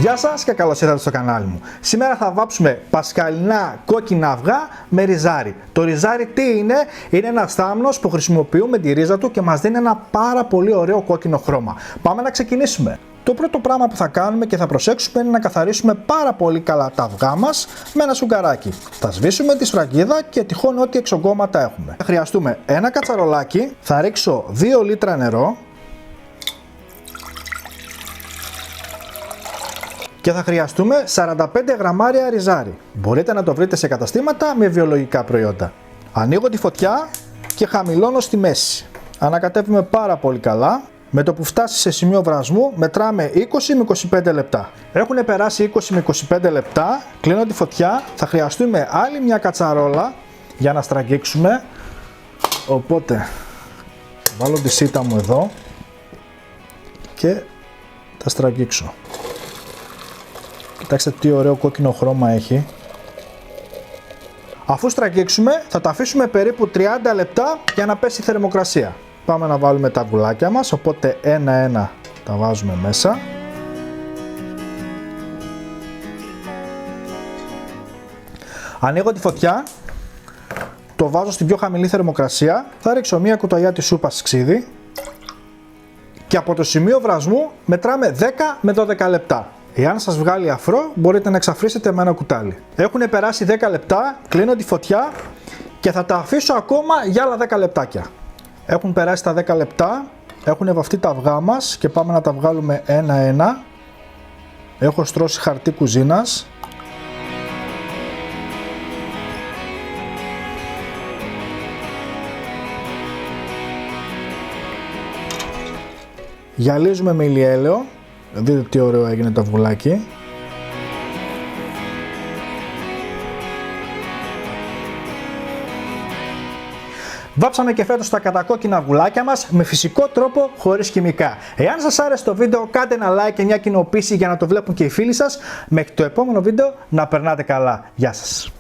Γεια σας και καλώς ήρθατε στο κανάλι μου. Σήμερα θα βάψουμε πασχαλινά κόκκινα αυγά με ριζάρι. Το ριζάρι τι είναι? Είναι ένα στάμνος που χρησιμοποιούμε τη ρίζα του και μας δίνει ένα πάρα πολύ ωραίο κόκκινο χρώμα. Πάμε να ξεκινήσουμε. Το πρώτο πράγμα που θα κάνουμε και θα προσέξουμε είναι να καθαρίσουμε πάρα πολύ καλά τα αυγά μας με ένα σουγκαράκι. Θα σβήσουμε τη σφραγίδα και τυχόν ό,τι εξογκώματα έχουμε. Θα χρειαστούμε ένα κατσαρολάκι, θα ρίξω 2 λίτρα νερό και θα χρειαστούμε 45 γραμμάρια ριζάρι. Μπορείτε να το βρείτε σε καταστήματα με βιολογικά προϊόντα. Ανοίγω τη φωτιά και χαμηλώνω στη μέση. Ανακατεύουμε πάρα πολύ καλά. Με το που φτάσει σε σημείο βρασμού μετράμε 20 με 25 λεπτά. Έχουν περάσει 20 με 25 λεπτά, κλείνω τη φωτιά, θα χρειαστούμε άλλη μια κατσαρόλα για να στραγγίξουμε. Οπότε βάλω τη σίτα μου εδώ και θα στραγγίξω. Κοιτάξτε τι ωραίο κόκκινο χρώμα έχει. Αφού στραγγίξουμε θα τα αφήσουμε περίπου 30 λεπτά για να πέσει η θερμοκρασία. Πάμε να βάλουμε τα αυγουλάκια μας, οπότε ένα-ένα τα βάζουμε μέσα. Ανοίγω τη φωτιά, το βάζω στην πιο χαμηλή θερμοκρασία, θα ρίξω μία κουταλιά της σούπας ξύδι και από το σημείο βρασμού μετράμε 10 με 12 λεπτά. Εάν σας βγάλει αφρό μπορείτε να εξαφρίσετε με ένα κουτάλι. Έχουν περάσει 10 λεπτά, κλείνω τη φωτιά και θα τα αφήσω ακόμα για άλλα 10 λεπτάκια. Έχουν περάσει τα 10 λεπτά, έχουν βαφτεί τα αυγά μας και πάμε να τα βγάλουμε ένα-ένα. Έχω στρώσει χαρτί κουζίνας. Γυαλίζουμε με ηλιέλαιο. Δείτε τι ωραίο έγινε το αυγουλάκι. Βάψαμε και φέτος τα κατακόκκινα αυγουλάκια μας με φυσικό τρόπο, χωρίς χημικά. Εάν σας άρεσε το βίντεο, κάντε ένα like και μια κοινοποίηση για να το βλέπουν και οι φίλοι σας. Μέχρι το επόμενο βίντεο, να περνάτε καλά. Γεια σας.